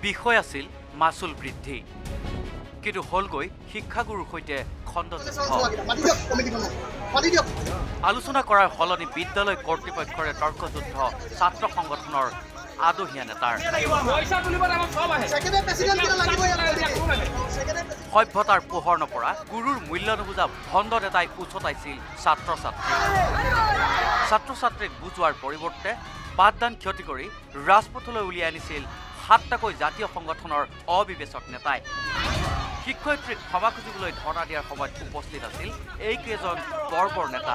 বিষয় আছিল মাচুল বৃদ্ধি কিন্তু হলগৈ শিক্ষাগুৰুৰ সৈতে খণ্ডযুদ্ধ আলোচনা কৰাৰ সলনি বিদ্যালয় কৰ্তৃপক্ষৰে তৰ্কযুদ্ধ ছাত্ৰ সংগঠনৰ আদহীয়া নেতাৰ সভ্যতাৰ পোহৰ নপৰা গুৰুৰ মূল্য নুবুজা ভণ্ড নেতাই উচতাইছিল ছাত্ৰ ছাত্ৰীক বুজোৱাৰ পৰিৱৰ্তে বাদদান ক্ষতি কৰি ৰাজপথলৈ উলিয়াই আনিছিল 7টাকৈ জাতীয় সংগঠনৰ অবিবেচক নেতাই শিক্ষয়িত্ৰীক ক্ষমা খুজিবলৈ ধৰ্ণা দিয়াৰ সময়ত উপস্থিত আছিল এইকেইজন বৰ্বৰ নেতা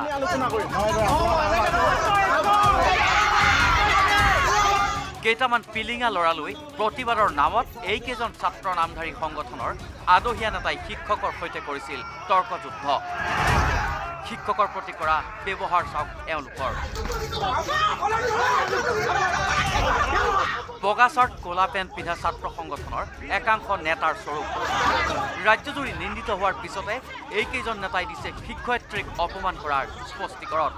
কেইটামান পিলিঙা লৰালৈ প্ৰতিবাদৰ নামত এইকেইজন ছাত্ৰ নামধাৰী সংগঠনৰ আদহীয়া নেতাই শিক্ষকৰ সৈতে কৰিছিল তৰ্কযুদ্ধ শিক্ষকৰ প্ৰতি কৰা ব্যৱহাৰ চাওক এওঁলোকৰ বগা চাৰ্ট ক'লা পেণ্ট পিন্ধা ছাত্ৰ সংগঠনৰ একাংশ নেতাৰ স্বৰূপ ৰাজ্যজুৰি নিন্দিত হোৱাৰ পিছতে এইকেইজন নেতাই দিছে শিক্ষয়িত্ৰীক অপমান কৰাৰ স্পষ্টীকৰণ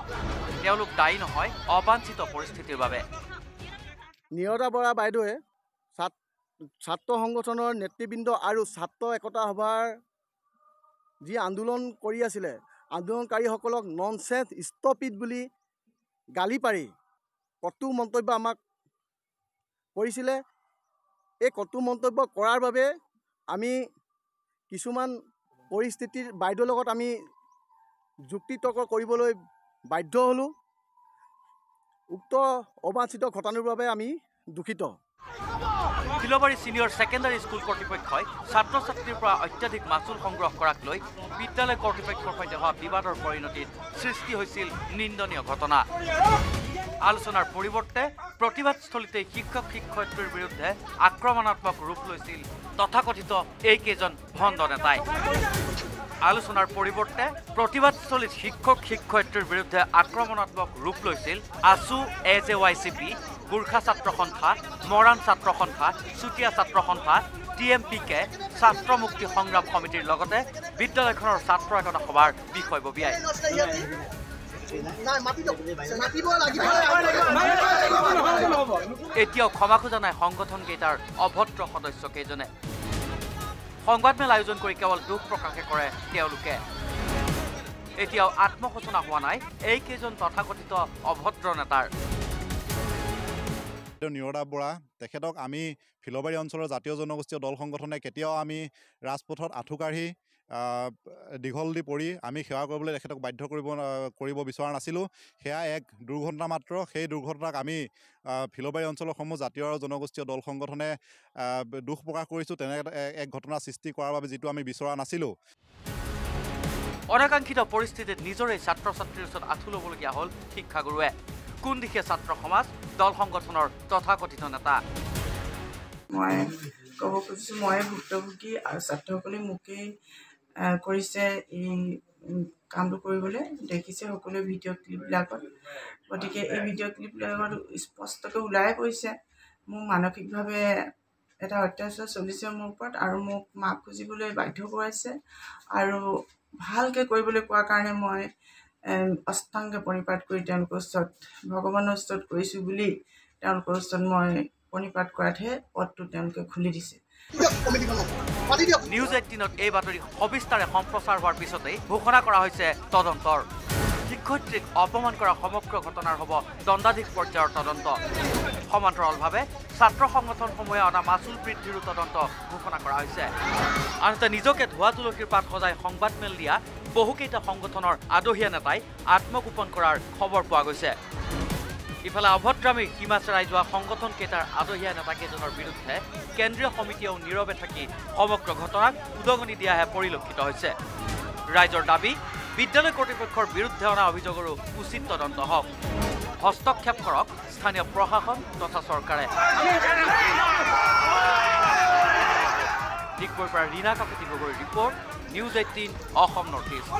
তেওঁলোক দায়ী নহয় অবাঞ্ছিত পৰিস্থিতিৰ বাবে নিয়তা বৰা বাইদেৱে ছাত্ৰ সংগঠনৰ নেতৃবৃন্দ আৰু ছাত্ৰ একতা সভাৰ যি আন্দোলন কৰি আছিলে আন্দোলনকাৰীসকলক ননচেন্স ষ্টপ ইট বুলি গালি পাৰি কটু মন্তব্য আমাক কৰিছিলে এই কটু মন্তব্য কৰাৰ বাবে আমি কিছুমান পৰিস্থিতিৰ বাইদেউৰ লগত আমি যুক্তি তৰ্ক কৰিবলৈ বাধ্য হ'লোঁ উক্ত অবাঞ্ছিত ঘটনাৰ বাবে আমি দুখিত ফিলবাৰী সিনিয়ৰ সেকেন্ডাৰী স্কুল কৰ্তৃপক্ষই ছাত্ৰ ছাত্ৰীৰ পৰা অত্যাধিক মাচুল সংগ্ৰহ কৰাক লৈ বিদ্যালয় কৰ্তৃপক্ষৰ সৈতে হোৱা বিবাদৰ পৰিণতিত সৃষ্টি হৈছিল নিন্দনীয় ঘটনা আলোচনাৰ পৰিৱৰ্তে প্ৰতিবাদস্থলীতে শিক্ষক শিক্ষয়িত্ৰীৰ বিৰুদ্ধে আক্ৰমণাত্মক ৰূপ লৈছিল তথাকথিত এইকেইজন ভণ্ড নেতাই আলোচনাৰ পৰিৱৰ্তে প্ৰতিবাদস্থলীত শিক্ষক শিক্ষয়িত্ৰীৰ বিৰুদ্ধে আক্ৰমণাত্মক ৰূপ লৈছিল আসু AJYCP গোৰ্খা ছাত্ৰ সন্থা মৰাণ ছাত্ৰ সন্থা চুতীয়া ছাত্ৰ সন্থা TMPK ছাত্ৰ মুক্তি সংগ্ৰাম সমিতিৰ লগতে বিদ্যালয়খনৰ ছাত্ৰ একতা সভাৰ বিষয়ববীয়াই এতিয়াও ক্ষমা খোজা নাই সংগঠনকেইটাৰ অভদ্ৰ সদস্য কেইজনে সংবাদমেল আয়োজন কৰি কেৱল দুখ প্ৰকাশে কৰে তেওঁলোকে এতিয়াও আত্মসূচনা হোৱা নাই এইকেইজন তথাকথিত অভদ্ৰ নেতাৰ নিয়তা বৰা তেখেতক আমি ফিলবাৰী অঞ্চলৰ জাতীয় জনগোষ্ঠীয় দল সংগঠনে কেতিয়াও আমি ৰাজপথত আঁঠু কাঢ়ি দীঘল দি পৰি আমি সেৱা কৰিবলৈ তেখেতক বাধ্য কৰিব বিচৰা নাছিলোঁ সেয়া এক দুৰ্ঘটনা মাত্ৰ সেই দুৰ্ঘটনাক আমি ফিলবাৰী অঞ্চলৰ সমূহ জাতীয় আৰু জনগোষ্ঠীয় দল সংগঠনে দুখ প্ৰকাশ কৰিছোঁ তেনে এক ঘটনা সৃষ্টি কৰাৰ বাবে যিটো আমি বিচৰা নাছিলোঁ অনাকাংক্ষিত পৰিস্থিতিত নিজৰে ছাত্ৰ ছাত্ৰীৰ ওচৰত আঁঠু ল'বলগীয়া হ'ল শিক্ষাগুৰুৱে কোন দিশে ছাত্ৰ সমাজ দল সংগঠনৰ তথাকথিত নেতা মই ক'ব খুজিছোঁ মই ভুক্তভোগী আৰু ছাত্ৰসকলে মোকেই কৰিছে এই কামটো কৰিবলৈ দেখিছে সকলোৱে ভিডিঅ' ক্লিপবিলাকত গতিকে এই ভিডিঅ' ক্লিপবিলাকত স্পষ্টকৈ ওলাই কৈছে মোক মানসিকভাৱে এটা অত্যাচাৰ চলিছে মোৰ ওপৰত আৰু মোক মাপ খুজিবলৈ বাধ্য কৰাইছে আৰু ভালকৈ কৰিবলৈ কোৱাৰ কাৰণে মই অষ্টাংগ পৰিপাত কৰি তেওঁলোকৰ ওচৰত ভগৱানৰ ওচৰত কৰিছোঁ বুলি তেওঁলোকৰ ওচৰত মই পৰিপাত কৰাতহে পথটো তেওঁলোকে খুলি দিছে নিউজ 18ত এই বাতৰি সবিস্তাৰে সম্প্ৰচাৰ হোৱাৰ পিছতেই ঘোষণা কৰা হৈছে তদন্তৰ শিক্ষয়িত্ৰীক অপমান কৰা সমগ্ৰ ঘটনাৰ হ'ব দণ্ডাধীশ পৰ্যায়ৰ তদন্ত সমান্তৰালভাৱে ছাত্ৰ সংগঠনসমূহে অনা মাচুল বৃদ্ধিৰো তদন্ত ঘোষণা কৰা হৈছে আনহাতে নিজকে ধোৱা তুলসীৰ পাত সজাই সংবাদমেল দিয়া বহুকেইটা সংগঠনৰ আদহীয়া নেতাই আত্মগোপন কৰাৰ খবৰ পোৱা গৈছে ইফালে অভদ্ৰামীৰ সীমা চেৰাই যোৱা সংগঠনকেইটাৰ আদহীয়া নেতাকেইজনৰ বিৰুদ্ধে কেন্দ্ৰীয় সমিতিয়েও নীৰৱে থাকি সমগ্ৰ ঘটনাক উদগনি দিয়াহে পৰিলক্ষিত হৈছে ৰাইজৰ দাবী বিদ্যালয় কৰ্তৃপক্ষৰ বিৰুদ্ধে অনা অভিযোগৰো উচিত তদন্ত হওক হস্তক্ষেপ কৰক স্থানীয় প্ৰশাসন তথা চৰকাৰে ডিগবৈৰ পৰা ৰীনা কাকতি গগৈৰ report news 18 Assam north east